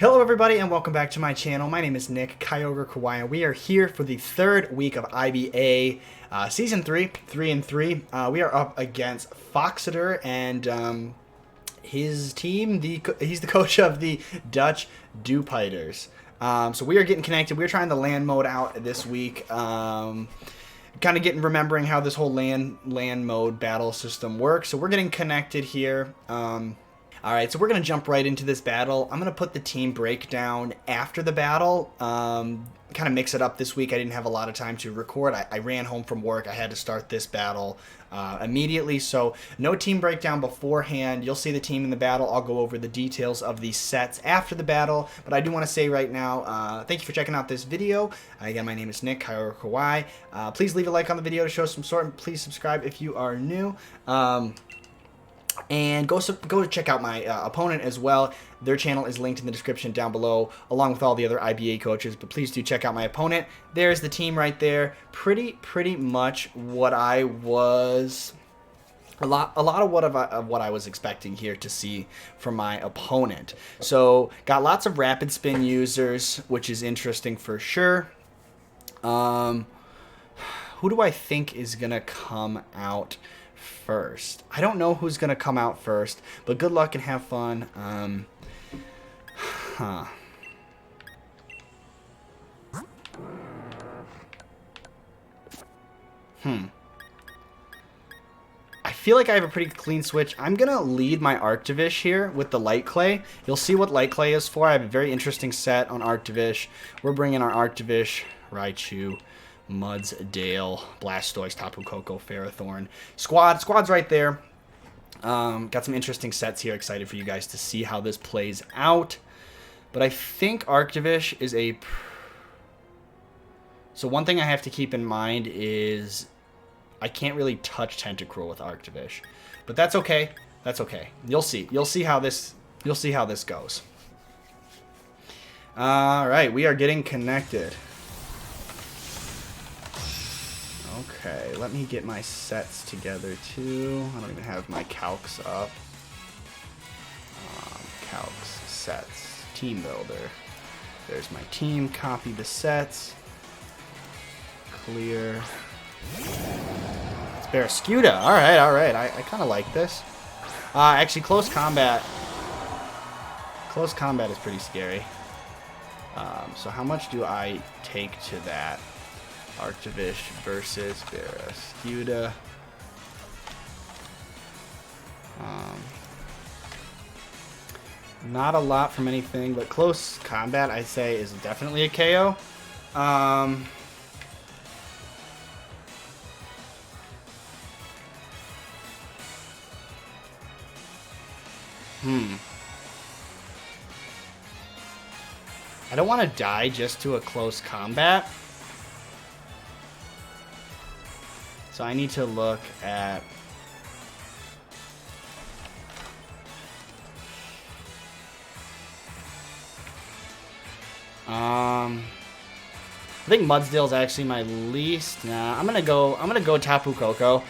Hello everybody and welcome back to my channel. My name is Nick, KyogreKauai, and we are here for the third week of IBA Season 3, 3-3. We are up against Foxitor and his team. He's the coach of the Dutch Dewpiders. So we are getting connected. We're trying the land mode out this week. Kind of remembering how this whole land mode battle system works. So we're getting connected here. Alright, so we're going to jump right into this battle. I'm going to put the team breakdown after the battle. Kind of mix it up this week. I didn't have a lot of time to record. I ran home from work. I had to start this battle immediately. So no team breakdown beforehand. You'll see the team in the battle. I'll go over the details of the sets after the battle. But I do want to say right now, thank you for checking out this video. Again, my name is Nick, KyogreKauai. Please leave a like on the video to show some support. And please subscribe if you are new. And go check out my opponent as well. Their channel is linked in the description down below, along with all the other IBA coaches. But please do check out my opponent. There's the team right there. Pretty much what I was, a lot of what I was expecting here to see from my opponent. So got lots of rapid spin users, which is interesting for sure. Who do I think is gonna come out first? I don't know who's gonna come out first, but good luck and have fun. I feel like I have a pretty clean switch. I'm gonna lead my Arctivish here with the Light Clay. You'll see what Light Clay is for. I have a very interesting set on Arctivish. We're bringing our Arctivish, Raichu, Mudsdale, Blastoise, Tapu Koko, Ferrothorn. Squad's right there. Got some interesting sets here. Excited for you guys to see how this plays out. But I think Arctivish is a... So one thing I have to keep in mind is I can't really touch Tentacruel with Arctivish. But that's okay. That's okay. You'll see. You'll see how this goes. Alright, we are getting connected. Okay, let me get my sets together too. I don't even have my calcs up. Calcs, sets, team builder. There's my team, copy the sets. Clear. It's Barraskewda. Alright. I kind of like this. Actually, close combat. Close combat is pretty scary. So how much do I take to that? Arctivish versus Barraskewda. Not a lot from anything, but close combat, I say, is definitely a KO. I don't want to die just to a close combat. So I need to look at... I think Mudsdale is actually my least. Nah, I'm gonna go Tapu Koko.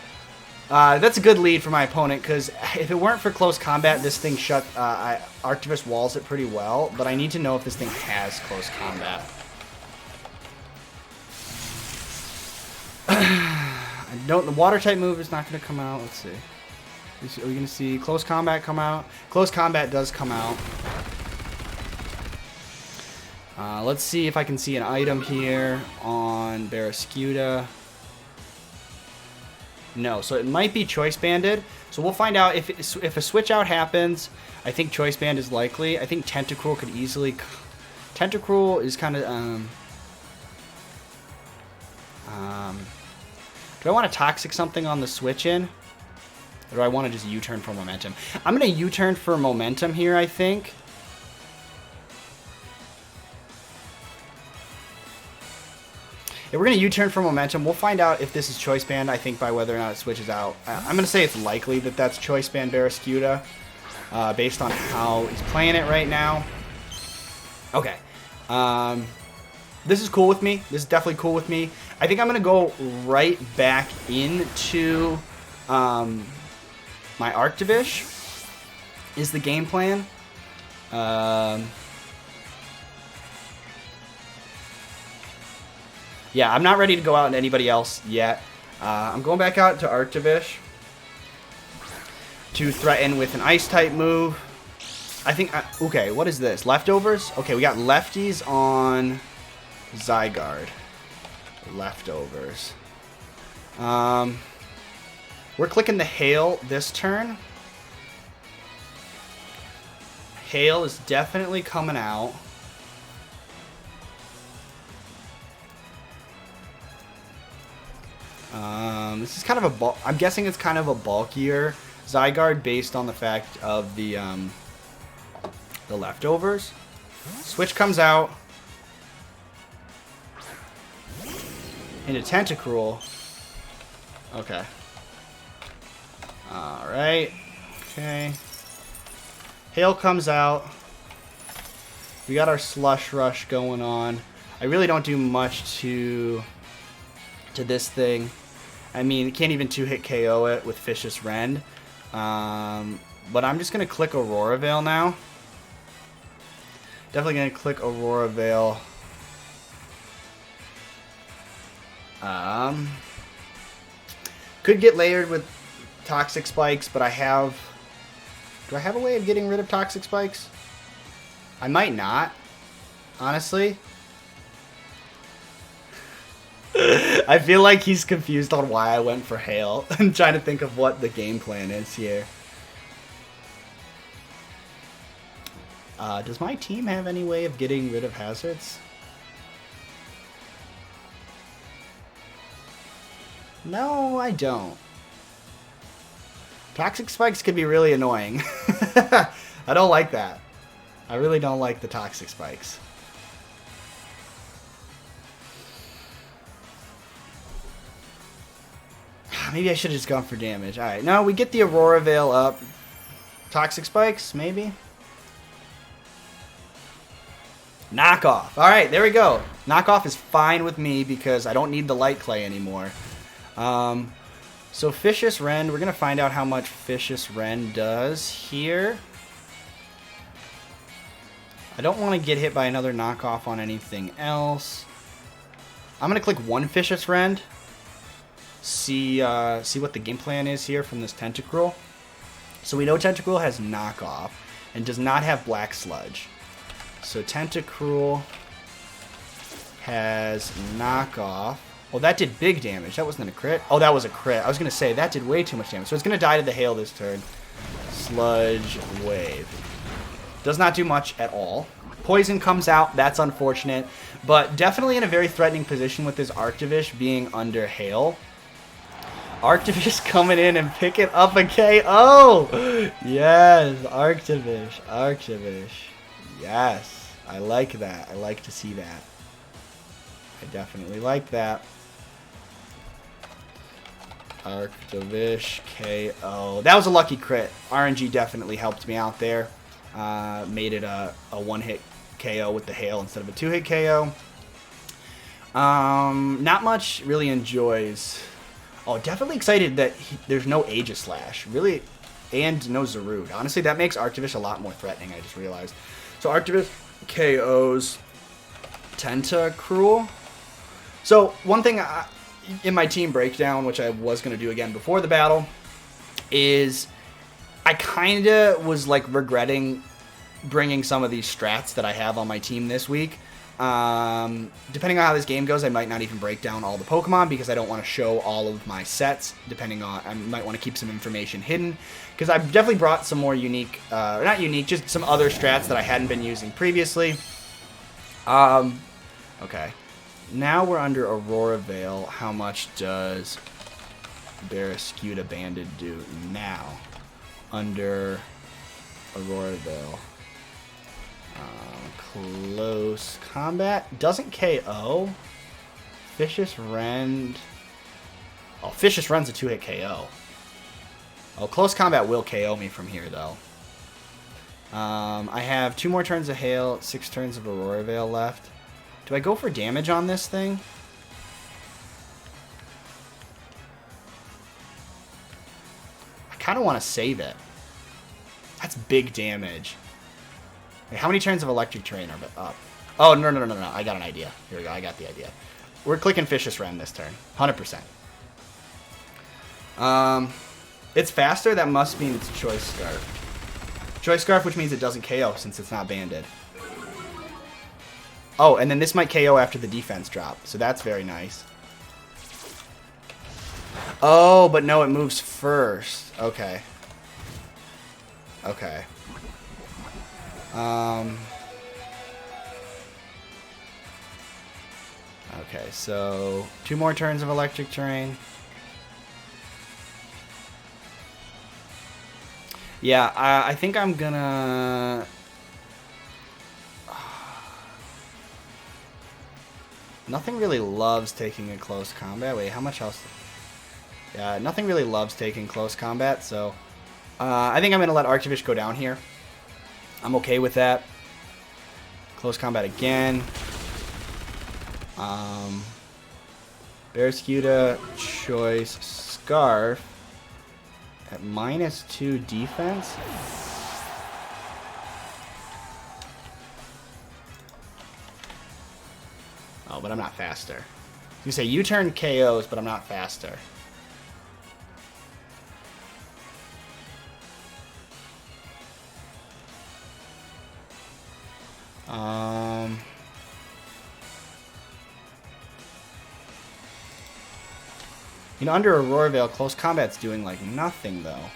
That's a good lead for my opponent because if it weren't for close combat, this thing Arctivish walls it pretty well. But I need to know if this thing has close combat. The water type move is not going to come out. Let's see. Are we going to see close combat come out? Close combat does come out. Let's see if I can see an item here on Barraskewda. No, so it might be Choice Banded. So we'll find out if a switch out happens. I think Choice Band is likely. I think Tentacruel could easily... Tentacruel is kind of... Do I want to Toxic something on the switch in? Or do I want to just U-turn for momentum? I'm going to U-turn for momentum here, I think. If we're going to U-turn for momentum, we'll find out if this is Choice Band, I think, by whether or not it switches out. I'm going to say it's likely that that's Choice Band Barraskewda, based on how he's playing it right now. Okay. This is cool with me. This is definitely cool with me. I think I'm going to go right back into my Arctivish is the game plan. Yeah, I'm not ready to go out on anybody else yet. I'm going back out to Arctivish to threaten with an Ice-type move. I think... okay, what is this? Leftovers? Okay, we got lefties on Zygarde. Leftovers. We're clicking the Hail this turn. Hail is definitely coming out. This is kind of a I'm guessing it's kind of a bulkier Zygarde based on the fact of the leftovers. Switch comes out into Tentacruel. Okay. All right. Okay. Hail comes out. We got our Slush Rush going on. I really don't do much to this thing. I mean, you can't even 2-hit KO it with Vicious Rend. But I'm just going to click Aurora Veil now. Definitely going to click Aurora Veil. Could get layered with Toxic Spikes, but I have... do I have a way of getting rid of Toxic Spikes? I might not, honestly. I feel like he's confused on why I went for Hail. I'm trying to think of what the game plan is here. Does my team have any way of getting rid of hazards? No, I don't. Toxic Spikes could be really annoying. I don't like that. I really don't like the Toxic Spikes. Maybe I should have just gone for damage. Alright, no, we get the Aurora Veil up. Toxic Spikes, maybe? Knockoff. Alright, there we go. Knockoff is fine with me because I don't need the Light Clay anymore. So Vicious Rend, we're going to find out how much Vicious Rend does here. I don't want to get hit by another knockoff on anything else. I'm going to click one Vicious Rend. See what the game plan is here from this Tentacruel. So we know Tentacruel has knockoff and does not have Black Sludge. So Tentacruel has knockoff. Oh, that did big damage. That wasn't a crit. Oh, that was a crit. I was going to say, that did way too much damage. So it's going to die to the Hail this turn. Sludge Wave. Does not do much at all. Poison comes out. That's unfortunate. But definitely in a very threatening position with this Arctivish being under Hail. Arctivish coming in and picking up a KO. Yes, Arctivish. Arctivish. Yes. I like that. I like to see that. I definitely like that. Arctivish KO. That was a lucky crit. RNG definitely helped me out there. Made it a one-hit KO with the Hail instead of a two-hit KO. Not much really enjoys... Oh, definitely excited that there's no Aegislash. Really, and no Zarude. Honestly, that makes Arctivish a lot more threatening, I just realized. So Arctivish KOs Tentacruel. So one thing in my team breakdown, which I was going to do again before the battle, is I kind of was like regretting bringing some of these strats that I have on my team this week. Depending on how this game goes, I might not even break down all the Pokemon because I don't want to show all of my sets. Depending on, I might want to keep some information hidden because I've definitely brought some more unique, not unique, just some other strats that I hadn't been using previously. Okay. Now we're under Aurora Veil. How much does Barrascuda Banded do now? Under Aurora Veil. Close combat. Doesn't KO. Vicious Rend. Oh, Vicious Rend's a 2-hit KO. Oh, close combat will KO me from here, though. I have 2 more turns of Hail, 6 turns of Aurora Veil left. Do I go for damage on this thing? I kind of want to save it. That's big damage. Wait, how many turns of Electric Terrain are up? Oh, no. I got an idea. Here we go. I got the idea. We're clicking Vicious Rend this turn. 100%. It's faster. That must mean it's Choice Scarf. Choice Scarf, which means it doesn't KO since it's not banded. Oh, and then this might KO after the defense drop. So that's very nice. Oh, but no, it moves first. Okay. Okay. Okay, so 2 more turns of Electric Terrain. Yeah, I think I'm gonna... Nothing really loves taking a close combat. Wait, how much else? Yeah, nothing really loves taking close combat, so... I think I'm gonna let Arctivish go down here. I'm okay with that. Close combat again. Barraskewda, Choice, Scarf. At -2 defense? Oh, but I'm not faster. You say U-turn KOs, but I'm not faster. You know, under Aurora Veil, close combat's doing like nothing though.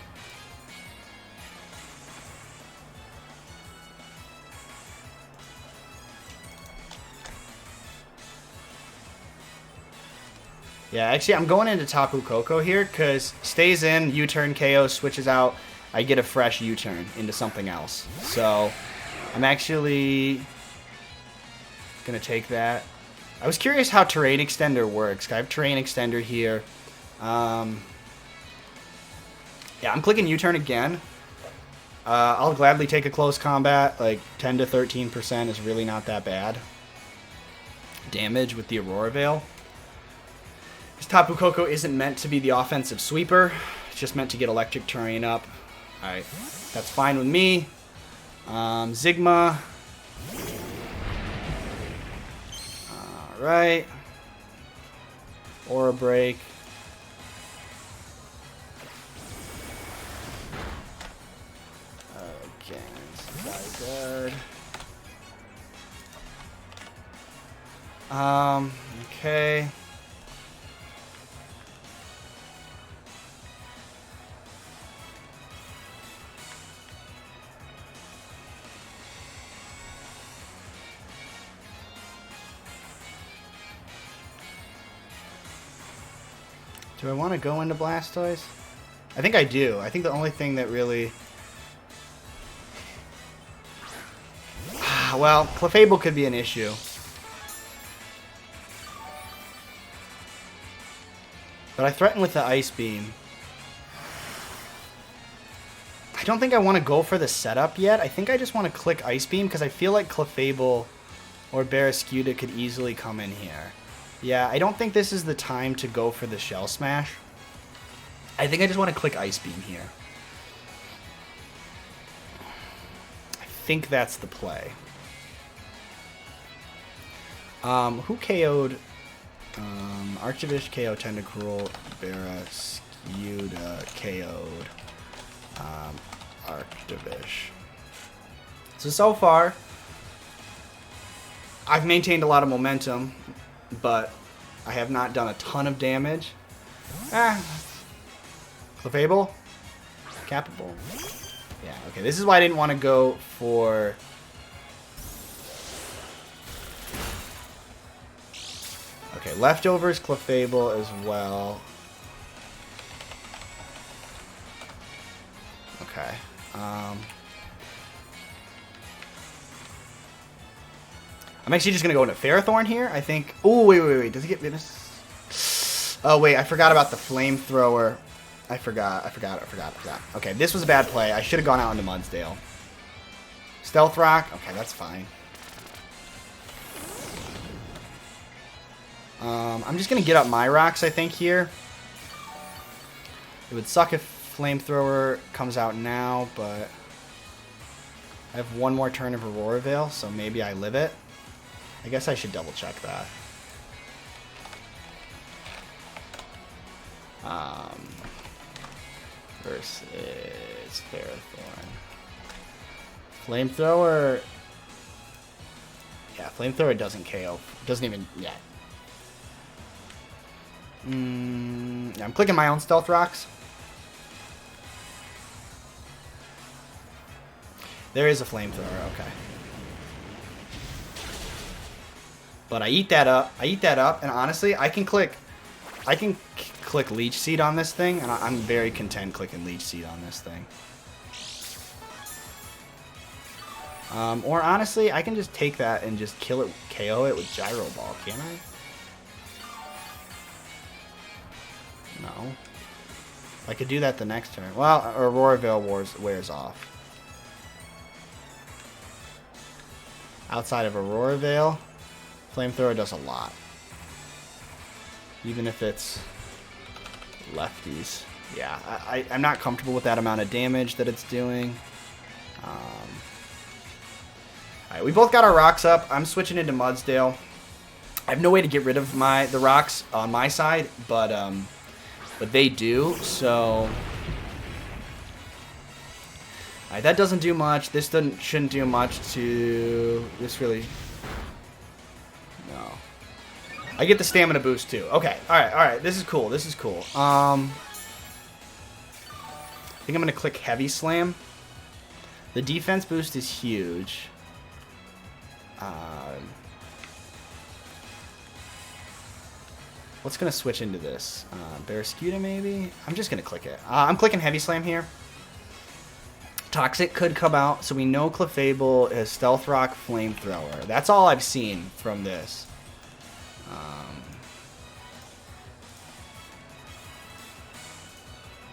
Yeah, actually, I'm going into Tapu Koko here because stays in, U-turn KO, switches out. I get a fresh U-turn into something else. So I'm actually gonna take that. I was curious how Terrain Extender works. I have Terrain Extender here. Yeah, I'm clicking U-turn again. I'll gladly take a close combat. Like 10 to 13% is really not that bad. Damage with the Aurora Veil. This Tapu Koko isn't meant to be the offensive sweeper. It's just meant to get Electric Terrain up. Alright, that's fine with me. Zigma. Alright. Aura Break. Good. Okay. Do I want to go into Blastoise? I think I do. I think the only thing that really... Well, Clefable could be an issue. But I threaten with the Ice Beam. I don't think I want to go for the setup yet. I think I just want to click Ice Beam because I feel like Clefable or Barraskewda could easily come in here. Yeah, I don't think this is the time to go for the Shell Smash. I think I just want to click Ice Beam here. I think that's the play. Who KO'd? Arctivish KO Tentacruel, Barraskewda KO'd Arctivish. So far, I've maintained a lot of momentum, but I have not done a ton of damage. Clefable? Capable? Yeah, okay. This is why I didn't want to go for... Okay, Leftovers, Clefable as well. Okay. I'm actually just going to go into Ferrothorn here, I think. Oh, wait. Does he get Venus? Oh, wait, I forgot about the Flamethrower. I forgot. Okay, this was a bad play. I should have gone out into Mudsdale. Stealth Rock. Okay, that's fine. I'm just going to get up my rocks, I think, here. It would suck if Flamethrower comes out now, but I have one more turn of Aurora Veil, so maybe I live it. I guess I should double check that. Versus Ferrothorn. Flamethrower. Yeah, Flamethrower doesn't KO. Doesn't even. Yeah. I'm clicking my own Stealth Rocks. There is a Flamethrower, okay. But I eat that up. And honestly, I can click Leech Seed on this thing, and I'm very content clicking Leech Seed on this thing. Or honestly, I can just take that and just kill it, KO it with Gyro Ball, can I? No. I could do that the next turn. Well, Aurora Veil wears off. Outside of Aurora Veil, Flamethrower does a lot. Even if it's lefties. Yeah, I'm not comfortable with that amount of damage that it's doing. Alright, we both got our rocks up. I'm switching into Mudsdale. I have no way to get rid of the rocks on my side, but they do, so... Alright, that doesn't do much. This shouldn't do much to... This really... No. I get the stamina boost too. Okay, alright. This is cool. I think I'm going to click Heavy Slam. The defense boost is huge. What's going to switch into this? Barraskewda maybe? I'm just going to click it. I'm clicking Heavy Slam here. Toxic could come out, so we know Clefable is Stealth Rock, Flamethrower. That's all I've seen from this.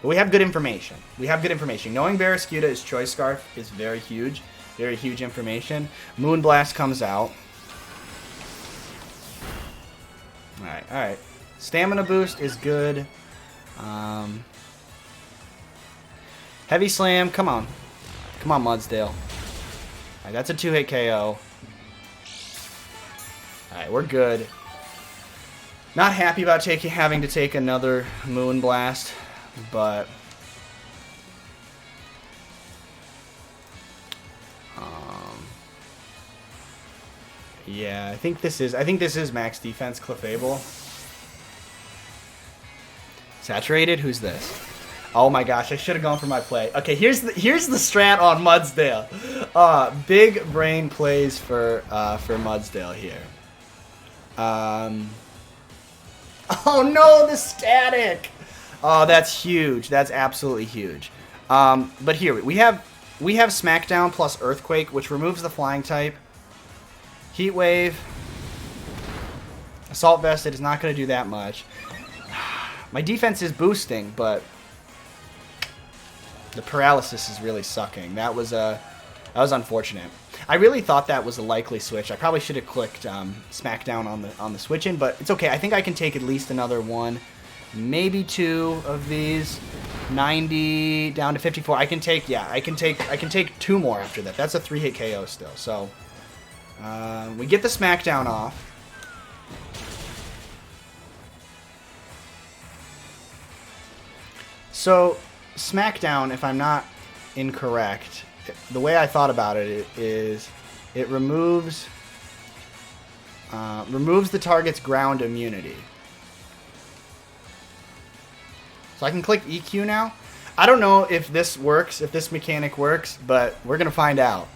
But we have good information. Knowing Barraskewda is Choice Scarf is very huge. Very huge information. Moonblast comes out. Alright. Stamina boost is good. Heavy Slam, come on. Come on, Mudsdale. Alright, that's a 2-hit KO. Alright, we're good. Not happy about having to take another Moonblast, but... yeah, I think this is max defense Clefable. Saturated? Who's this? Oh my gosh, I should have gone for my play. Okay, here's the strat on Mudsdale. Big brain plays for Mudsdale here. Oh no, the static. Oh, that's huge. That's absolutely huge. But here we have Smackdown plus Earthquake, which removes the flying type. Heat Wave. Assault Vest, it is not going to do that much. My defense is boosting, but the paralysis is really sucking. That was unfortunate. I really thought that was a likely switch. I probably should have clicked Smackdown on the switch in, but it's okay. I think I can take at least another one, maybe two of these. 90 down to 54. I can take two more after that. That's a 3-hit KO still. So we get the Smackdown off. So Smackdown, if I'm not incorrect, the way I thought about it is it removes the target's ground immunity. So I can click EQ now. I don't know if this works, if this mechanic works, but we're going to find out.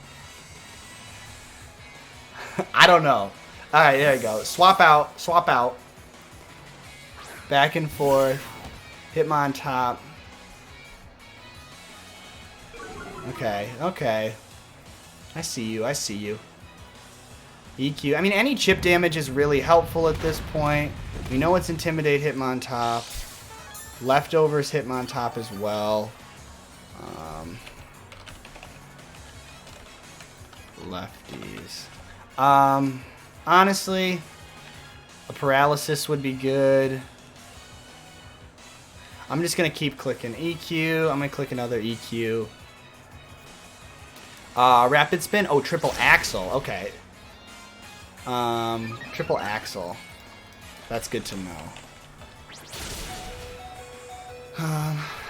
I don't know. Alright, there you go. Swap out. Back and forth. Hitmontop. Okay. I see you. EQ. I mean, any chip damage is really helpful at this point. We know it's Intimidate Hitmontop. Leftovers Hitmontop as well. Lefties. Honestly, a paralysis would be good. I'm just going to keep clicking EQ. I'm going to click another EQ. Rapid Spin. Oh, Triple Axle. Okay. Triple Axle. That's good to know.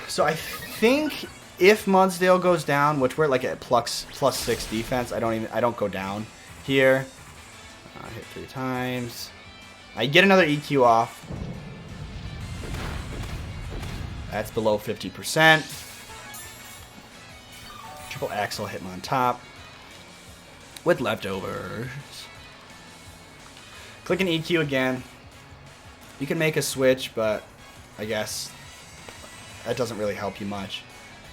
So I think if Mudsdale goes down, which we're like at +6 defense, I don't go down here. Hit 3 times. I get another EQ off. That's below 50%. Triple Axle Hitmon top with leftovers. Click an EQ again. You can make a switch, but I guess that doesn't really help you much.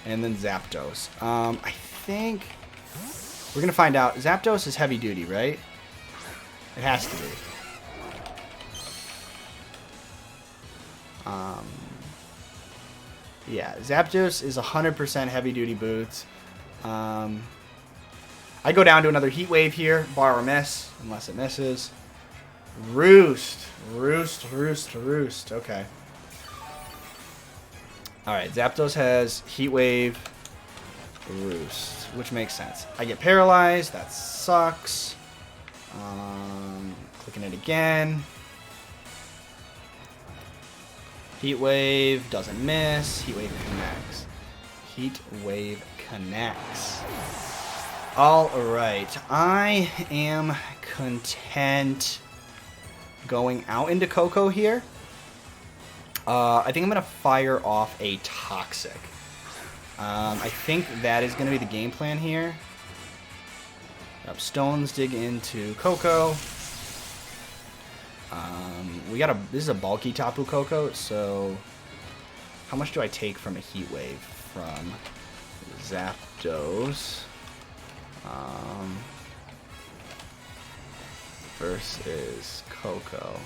And then Zapdos. I think we're going to find out. Zapdos is heavy duty, right? It has to be. Yeah, Zapdos is 100% heavy duty boots. I go down to another Heat Wave here. Bar or miss, unless it misses. Roost. Okay. Alright, Zapdos has Heat Wave, Roost, which makes sense. I get paralyzed. That sucks. Clicking it again. Heat Wave doesn't miss. Heat Wave connects. Heat Wave connects. Alright, I am content going out into Coco here. I think I'm going to fire off a Toxic. I think that is going to be the game plan here. Yep, Stones dig into Coco. This is a bulky Tapu Koko, so how much do I take from a Heat Wave from Zapdos versus Coco?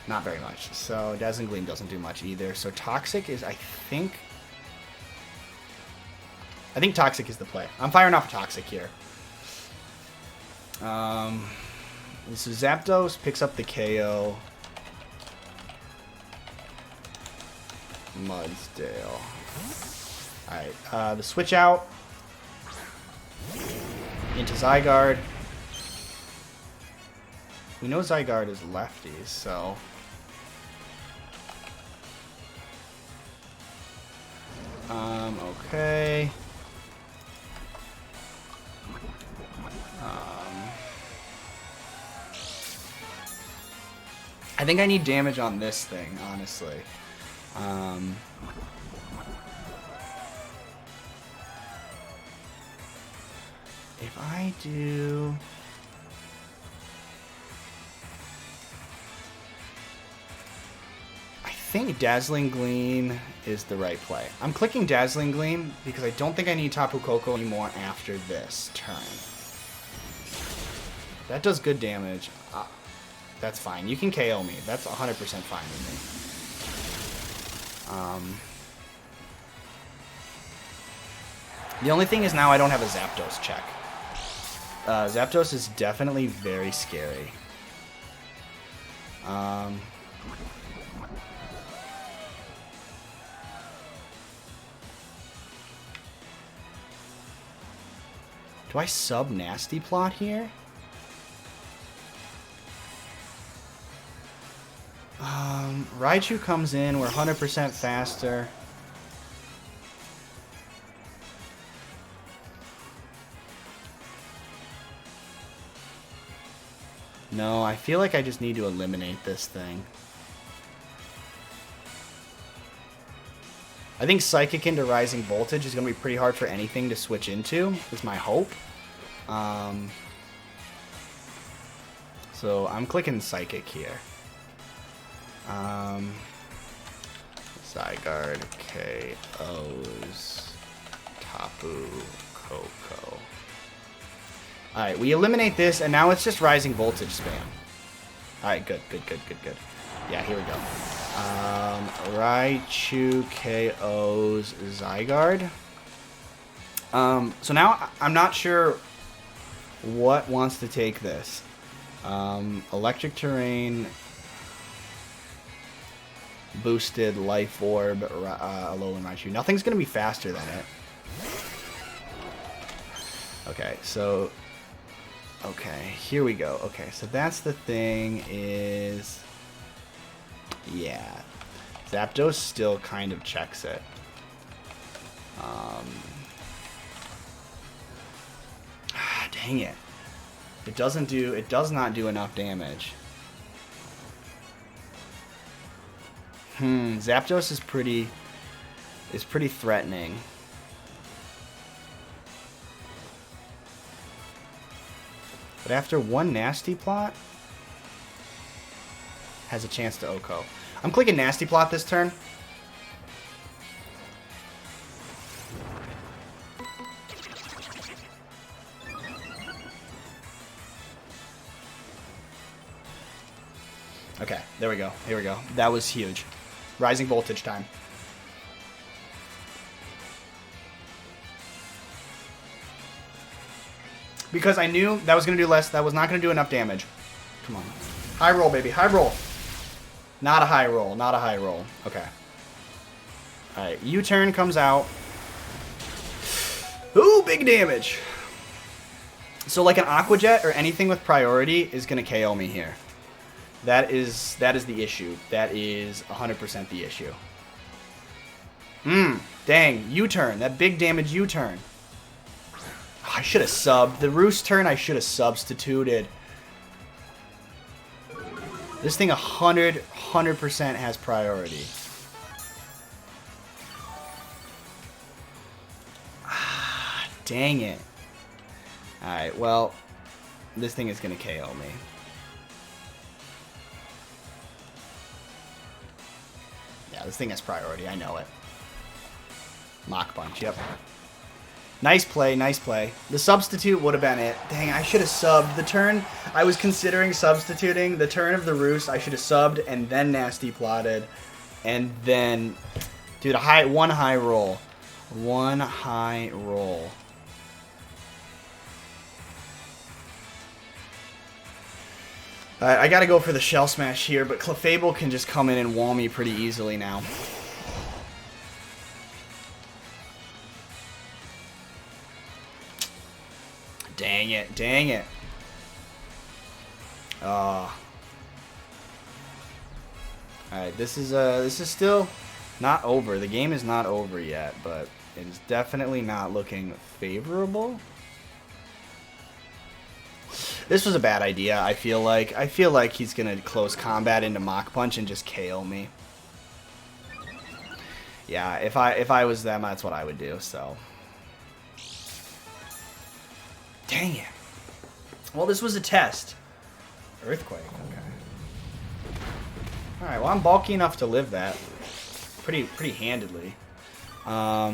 Not very much. So Dazzling Gleam doesn't do much either. So Toxic is, I think Toxic is the play. I'm firing off Toxic here. So Zapdos picks up the KO. Mudsdale. Alright, the switch out into Zygarde. We know Zygarde is lefties, so okay. I think I need damage on this thing, honestly. If I do... I think Dazzling Gleam is the right play. I'm clicking Dazzling Gleam because I don't think I need Tapu Koko anymore after this turn. That does good damage. That's fine. You can KO me. That's 100% fine with me. The only thing is now I don't have a Zapdos check. Zapdos is definitely very scary. Do I sub Nasty Plot here? Raichu comes in, we're 100% faster. No, I feel like I just need to eliminate this thing. I think Psychic into Rising Voltage is going to be pretty hard for anything to switch into, is my hope. So I'm clicking Psychic here. Zygarde KOs Tapu Koko. Alright, we eliminate this, and now it's just Rising Voltage spam. Alright, good. Yeah, here we go. Raichu KOs Zygarde. So now I'm not sure what wants to take this. Electric Terrain, boosted Life Orb, Alolan Raichu. Nothing's going to be faster than it. Okay, so... Okay, here we go. Okay, so that's the thing is... Yeah. Zapdos still kind of checks it. Dang it. It does not do enough damage. Zapdos is pretty threatening. But after one Nasty Plot, has a chance to OHKO. I'm clicking Nasty Plot this turn. Okay, there we go. Here we go. That was huge. Rising voltage time. Because I knew that was going to do less. That was not going to do enough damage. Come on. High roll, baby. High roll. Not a high roll. Not a high roll. Okay. Alright. U-turn comes out. Ooh, big damage. So like an Aqua Jet or anything with priority is going to KO me here. That is the issue. That is 100% the issue. Dang. U-turn. That big damage U-turn. Oh, I should have subbed. The Roost turn I should have substituted. This thing 100% has priority. Ah, dang it. Alright, well, this thing is going to KO me. Yeah, this thing has priority. I know it. Mach Punch, yep. Nice play, nice play. The substitute would have been it. Dang, I should have subbed. The turn I was considering substituting, the turn of the Roost, I should have subbed and then Nasty Plotted. And then, dude, one high roll. One high roll. Alright, I gotta go for the Shell Smash here, but Clefable can just come in and wall me pretty easily now. Dang it, dang it. Alright, this is still not over. The game is not over yet, but it is definitely not looking favorable. This was a bad idea, I feel like. I feel like he's gonna close combat into Mach Punch and just KO me. Yeah, if I was them, that's what I would do, so. Dang it. Well, this was a test. Earthquake, okay. Alright, well, I'm bulky enough to live that. Pretty handedly. Alright,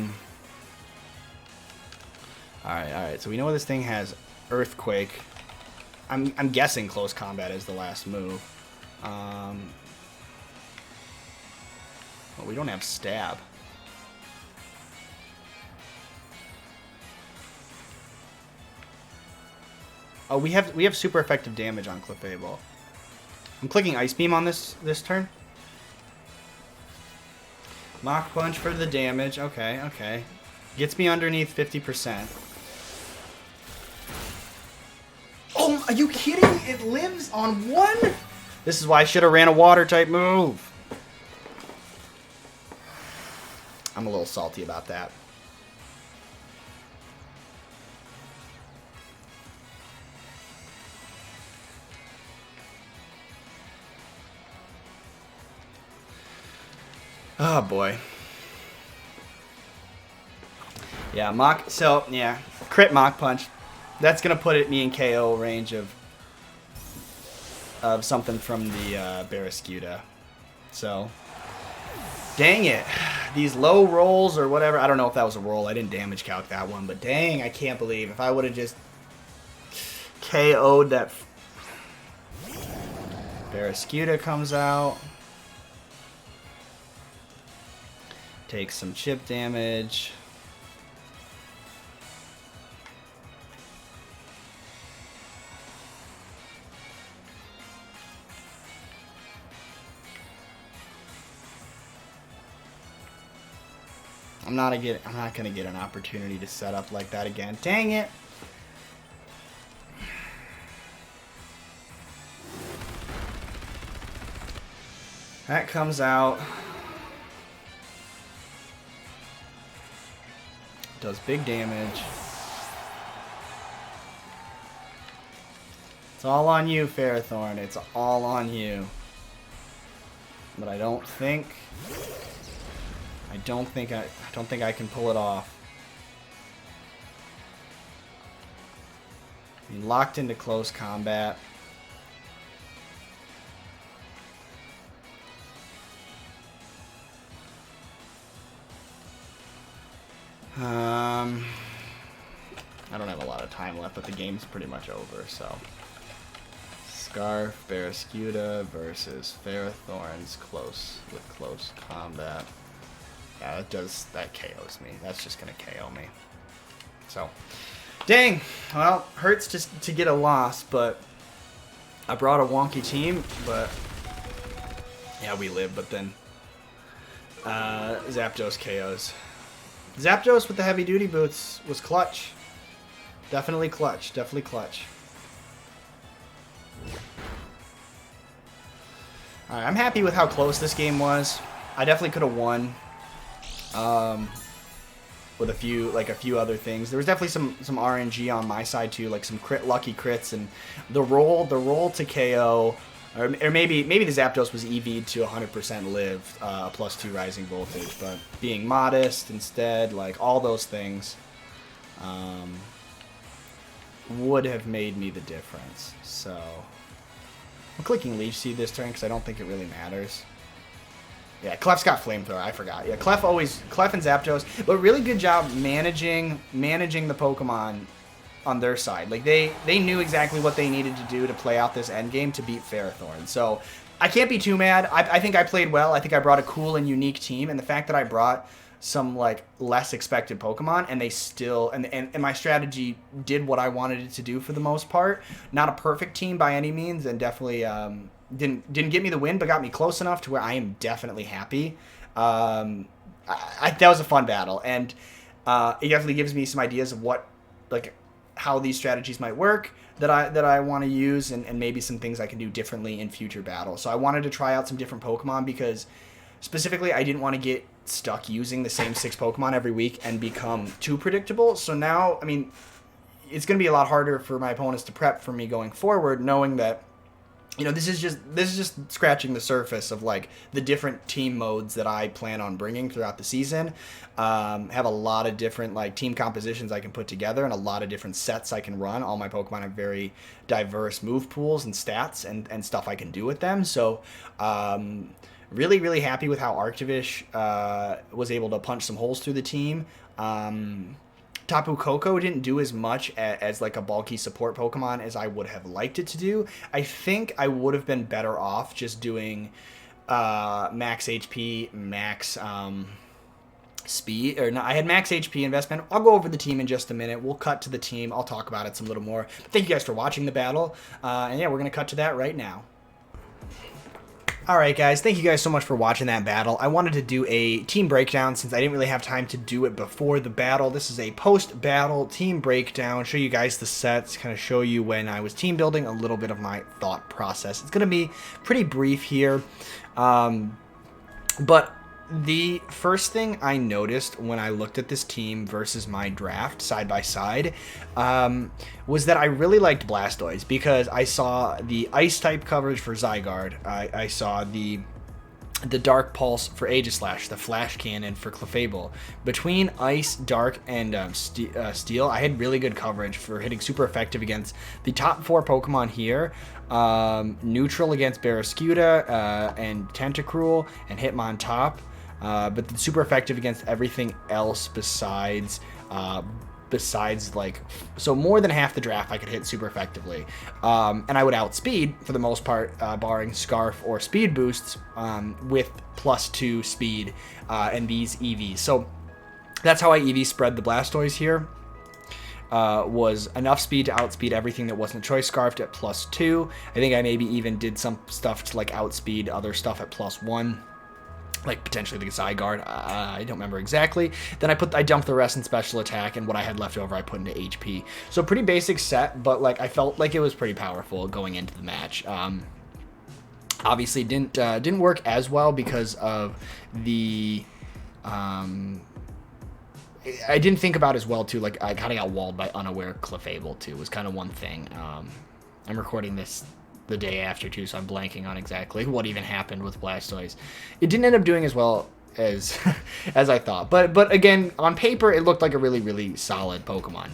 so we know this thing has Earthquake. I'm guessing close combat is the last move. Well, we don't have Stab. Oh, we have super effective damage on Clefable. I'm clicking Ice Beam on this turn. Mach Punch for the damage. Okay, okay. Gets me underneath 50%. Oh, are you kidding? It lives on one? This is why I should have ran a water type move. I'm a little salty about that. Oh boy. Yeah, crit Mach Punch. That's gonna put me in KO range of something from the Barraskewda. So, dang it. These low rolls or whatever. I don't know if that was a roll. I didn't damage calc that one, but dang, I can't believe if I would have just KO'd that. Barraskewda comes out. Takes some chip damage. I'm not gonna get an opportunity to set up like that again. Dang it. That comes out. Does big damage. It's all on you, Ferrothorn. It's all on you. But I don't think I don't think I can pull it off. I mean, locked into close combat. I don't have a lot of time left, but the game's pretty much over, so. Scarf, Barraskewda versus Ferrothorns with close combat. Yeah, that KOs me. That's just gonna KO me. So, dang. Well, hurts just to get a loss, but I brought a wonky team, but yeah, we live, but then Zapdos KOs. Zapdos with the heavy duty boots was clutch. Definitely clutch. Definitely clutch. Alright, I'm happy with how close this game was. I definitely could have won. With a few other things. There was definitely some RNG on my side too, like some lucky crits, and the roll to KO, or maybe the Zapdos was EV'd to 100% live, +2 rising voltage, but being modest instead, like all those things, would have made me the difference. So I'm clicking Leech Seed this turn because I don't think it really matters. Yeah, Clef's got Flamethrower. I forgot. Yeah, Clef and Zapdos, but really good job managing the Pokemon on their side. Like they knew exactly what they needed to do to play out this endgame to beat Ferrothorn. So I can't be too mad. I think I played well. I think I brought a cool and unique team, and the fact that I brought some like less expected Pokemon, and they still and my strategy did what I wanted it to do for the most part. Not a perfect team by any means, and definitely didn't get me the win, but got me close enough to where I am definitely happy. That was a fun battle, and it definitely gives me some ideas of how these strategies might work that I want to use, and maybe some things I can do differently in future battles. So I wanted to try out some different Pokemon because specifically I didn't want to get stuck using the same 6 Pokemon every week and become too predictable. So now, I mean, it's going to be a lot harder for my opponents to prep for me going forward, knowing that, you know, this is just scratching the surface of like the different team modes that I plan on bringing throughout the season. Have a lot of different like team compositions I can put together, and a lot of different sets I can run. All my Pokemon have very diverse move pools and stats and stuff I can do with them. So really, really happy with how Arctivish was able to punch some holes through the team. Tapu Koko didn't do as much as like a bulky support Pokemon as I would have liked it to do. I think I would have been better off just doing max HP, max speed, or no, I had max HP investment. I'll go over the team in just a minute. We'll cut to the team. I'll talk about it some little more. But thank you guys for watching the battle. And yeah, we're going to cut to that right now. Alright guys, thank you guys so much for watching that battle. I wanted to do a team breakdown since I didn't really have time to do it before the battle. This is a post-battle team breakdown, show you guys the sets, kind of show you when I was team building, a little bit of my thought process. It's going to be pretty brief here, but the first thing I noticed when I looked at this team versus my draft side by side was that I really liked Blastoise because I saw the Ice type coverage for Zygarde. I saw the Dark Pulse for Aegislash, the Flash Cannon for Clefable. Between Ice, Dark, and Steel, I had really good coverage for hitting super effective against the top 4 Pokemon here. Neutral against Barraskewda and Tentacruel and Hitmontop. But super effective against everything else besides like, so more than half the draft I could hit super effectively. And I would outspeed for the most part, barring Scarf or speed boosts, with +2 speed, and these EVs. So that's how I EV spread the Blastoise here. Was enough speed to outspeed everything that wasn't a choice scarfed at +2. I think I maybe even did some stuff to like outspeed other stuff at +1. Like potentially the Zygarde, I don't remember exactly. Then I dumped the rest in special attack, and what I had left over I put into HP. So pretty basic set, but like I felt like it was pretty powerful going into the match. Obviously didn't work as well because of the I didn't think about as well, too. Like, I kind of got walled by Unaware Clefable, too, was kind of one thing. I'm recording this the day after, too, so I'm blanking on exactly what even happened with Blastoise. It didn't end up doing as well as as I thought. But again, on paper, it looked like a really, really solid Pokemon.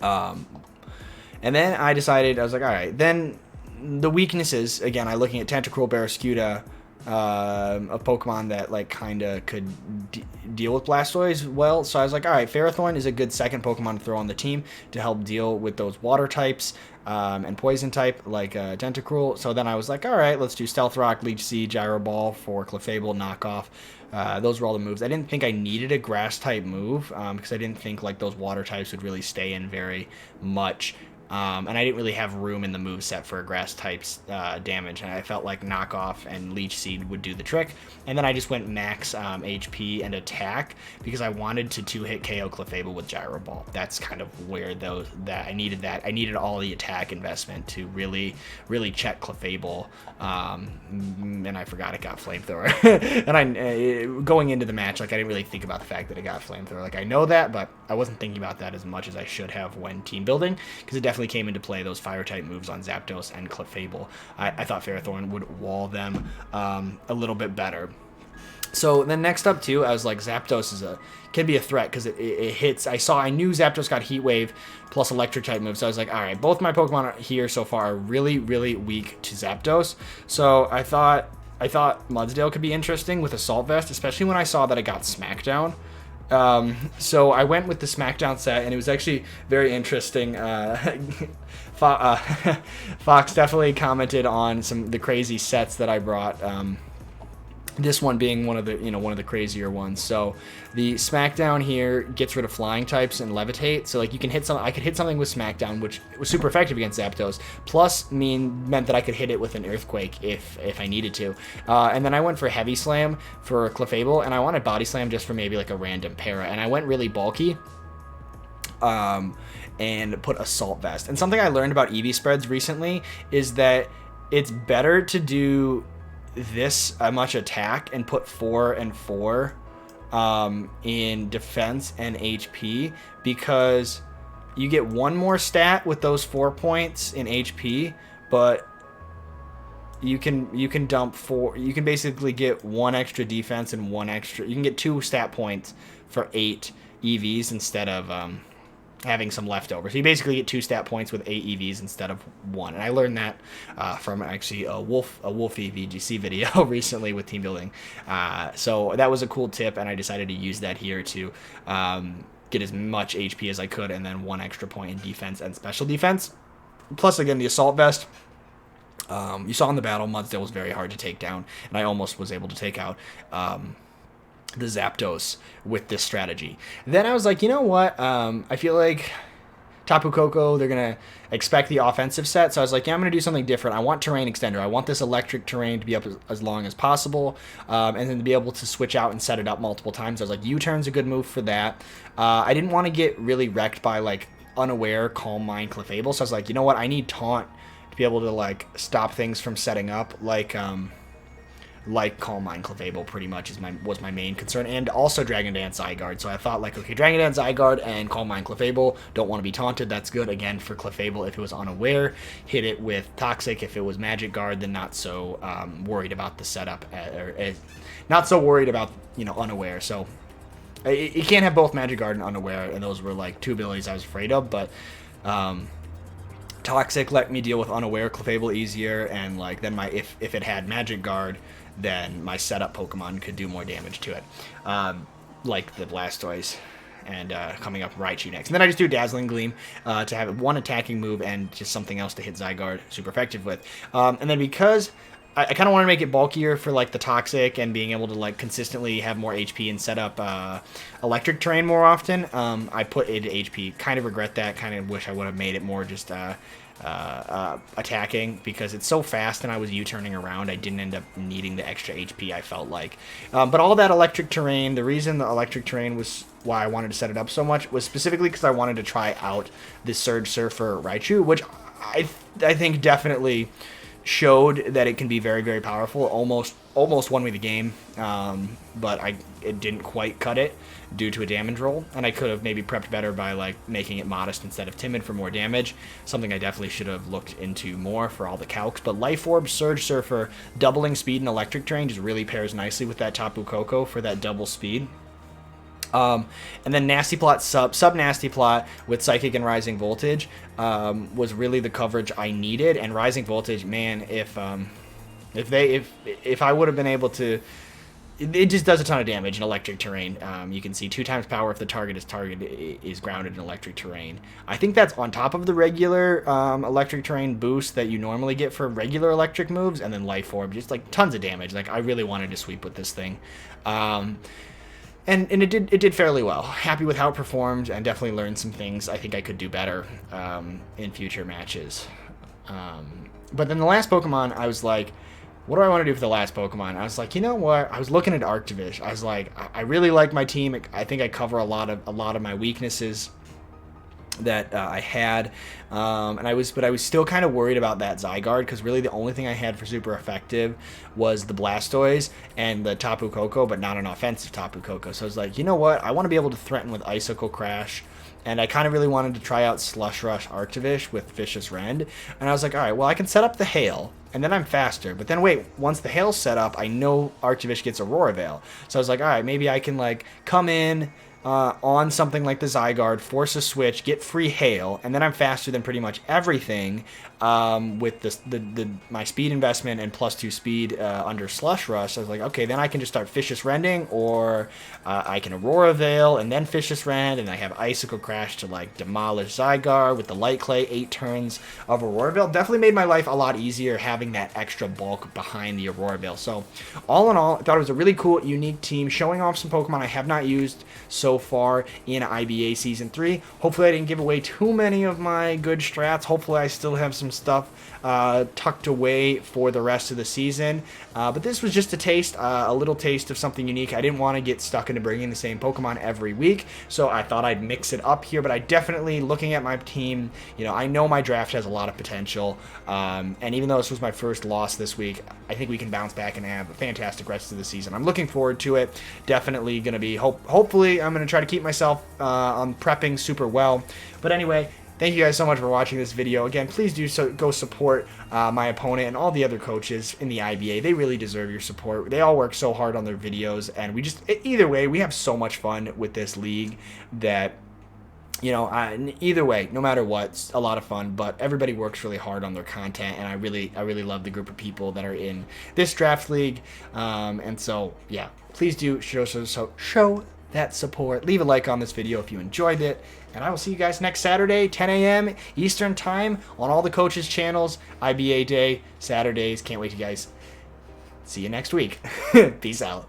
And then I decided, I was like, all right. Then the weaknesses, again, I'm looking at Tentacruel, Barraskewda, a Pokemon that like kind of could deal with Blastoise well. So I was like, all right, Ferrothorn is a good second Pokemon to throw on the team to help deal with those water types and poison type like Tentacruel. So then I was like, all right, let's do Stealth Rock, Leech Seed, Gyro Ball for Clefable, Knockoff. Those were all the moves. I didn't think I needed a grass type move because I didn't think like those water types would really stay in very much. And I didn't really have room in the moveset for a grass type's damage, and I felt like Knockoff and Leech Seed would do the trick. And then I just went max HP and attack because I wanted to two-hit KO Clefable with Gyro Ball. That's kind of where I needed that. I needed all the attack investment to really, really check Clefable. And I forgot it got Flamethrower. And going into the match, like I didn't really think about the fact that it got Flamethrower. Like I know that, but I wasn't thinking about that as much as I should have when team building because it definitely came into play, those fire type moves on Zapdos and Clefable. I thought Ferrothorn would wall them a little bit better. So then next up too, I was like, Zapdos can be a threat because it hits. I knew Zapdos got Heat Wave plus electric type moves. So I was like, all right, both my Pokemon here so far are really, really weak to Zapdos. So I thought Mudsdale could be interesting with Assault Vest, especially when I saw that it got Smackdown. So I went with the Smackdown set, and it was actually very interesting. Fox definitely commented on the crazy sets that I brought. This one being one of the crazier ones. So the Smackdown here gets rid of flying types and Levitate. So like you can hit I could hit something with Smackdown, which was super effective against Zapdos. Plus meant that I could hit it with an Earthquake if I needed to. And then I went for Heavy Slam for Clefable, and I wanted Body Slam just for maybe like a random para. And I went really bulky. And put Assault Vest. And something I learned about EV spreads recently is that it's better to do this much attack and put 4 and 4 in defense and HP because you get one more stat with those 4 points in HP, but you can dump 4. You can basically get 1 extra defense and 1 extra. You can get 2 stat points for 8 EVs instead of having some leftover. So you basically get 2 stat points with 8 EVs instead of 1. And I learned that from actually a Wolfie VGC video recently with team building. So that was a cool tip, and I decided to use that here to get as much HP as I could, and then 1 extra point in defense and special defense. Plus, again, the Assault Vest. You saw in the battle, Mudsdale was very hard to take down, and I almost was able to take out the Zapdos with this strategy. Then I was like, you know what? I feel like Tapu Koko, they're going to expect the offensive set. So I was like, yeah, I'm going to do something different. I want Terrain Extender. I want this electric terrain to be up as long as possible, and then to be able to switch out and set it up multiple times. I was like, U-turn's a good move for that. I didn't want to get really wrecked by like Unaware, Calm Mind, Clefable. So I was like, you know what? I need Taunt to be able to like stop things from setting up like Calm Mind Clefable pretty much was my main concern, and also Dragon Dance Zygarde. So I thought like, okay, Dragon Dance Zygarde and Calm Mind Clefable, don't want to be taunted. That's good again for Clefable if it was Unaware. Hit it with Toxic if it was Magic Guard, then not so worried about the setup, not so worried about Unaware. So you can't have both Magic Guard and Unaware, and those were like 2 abilities I was afraid of, but Toxic let me deal with Unaware Clefable easier, and like then if it had Magic Guard, then my setup Pokemon could do more damage to it, like the Blastoise, and coming up Raichu next. And then I just do Dazzling Gleam to have 1 attacking move and just something else to hit Zygarde super effective with. And then because I kind of want to make it bulkier for like the Toxic and being able to like consistently have more HP and set up electric terrain more often, I put it to HP. Kind of regret that. Kind of wish I would have made it more just attacking because it's so fast, and I was U-turning around. I didn't end up needing the extra HP, I felt like. But all that electric terrain, the reason the electric terrain was why I wanted to set it up so much was specifically because I wanted to try out the Surge Surfer Raichu, which I think definitely showed that it can be very, very powerful, almost almost won me the game, but it didn't quite cut it due to a damage roll, and I could have maybe prepped better by like making it modest instead of timid for more damage, something I definitely should have looked into more for all the calcs. But Life Orb, Surge Surfer, doubling speed and electric terrain just really pairs nicely with that Tapu Koko for that double speed. And then Nasty Plot sub Nasty Plot with Psychic and Rising Voltage was really the coverage I needed. And Rising Voltage, man, if I would have been able to, it just does a ton of damage in electric terrain. You can see 2 times power if the target is grounded in electric terrain. I think that's on top of the regular electric terrain boost that you normally get for regular electric moves, and then Life Orb, just like tons of damage. Like I really wanted to sweep with this thing. And it did fairly well. Happy with how it performed, and definitely learned some things I think I could do better in future matches. But then the last Pokemon, I was like, what do I want to do for the last Pokemon? I was like, you know what? I was looking at Arctovish. I was like, I really like my team. I think I cover a lot of my weaknesses that I had, but I was still kind of worried about that Zygarde, because really the only thing I had for super effective was the Blastoise and the Tapu Koko, but not an offensive Tapu Koko. So I was like, you know what? I want to be able to threaten with Icicle Crash, and I kind of really wanted to try out Slush Rush Arctovish with Vicious Rend, and I was like, all right, well, I can set up the Hail, and then I'm faster. But then wait, once the Hail's set up, I know Arctovish gets Aurora Veil. So I was like, all right, maybe I can like come in on something like the Zygarde, force a switch, get free Hail, and then I'm faster than pretty much everything with my speed investment and +2 speed under Slush Rush. I was like, okay, then I can just start Vicious Rending, or I can Aurora Veil and then Vicious Rend, and I have Icicle Crash to like demolish Zygarde with the Light Clay, 8 turns of Aurora Veil. Definitely made my life a lot easier having that extra bulk behind the Aurora Veil. So all in all, I thought it was a really cool, unique team, showing off some Pokemon I have not used so far in IBA Season 3. Hopefully I didn't give away too many of my good strats. Hopefully I still have some stuff tucked away for the rest of the season. But this was just a taste, a little taste of something unique. I didn't want to get stuck into bringing the same Pokemon every week, so I thought I'd mix it up here. But I definitely, looking at my team, you know, I know my draft has a lot of potential. And even though this was my first loss this week, I think we can bounce back and have a fantastic rest of the season. I'm looking forward to it. Definitely going to be, hopefully I'm going to try to keep myself on prepping super well. But anyway, thank you guys so much for watching this video. Again, please do so, go support my opponent and all the other coaches in the IBA. They really deserve your support. They all work so hard on their videos, and we just, either way, we have so much fun with this league that, you know, either way, no matter what, it's a lot of fun. But everybody works really hard on their content, and I really love the group of people that are in this draft league. And so, yeah, please do show that support. Leave a like on this video if you enjoyed it, and I will see you guys next Saturday, 10 a.m. Eastern Time on all the coaches' channels. IBA Day, Saturdays. Can't wait to guys see you next week. Peace out.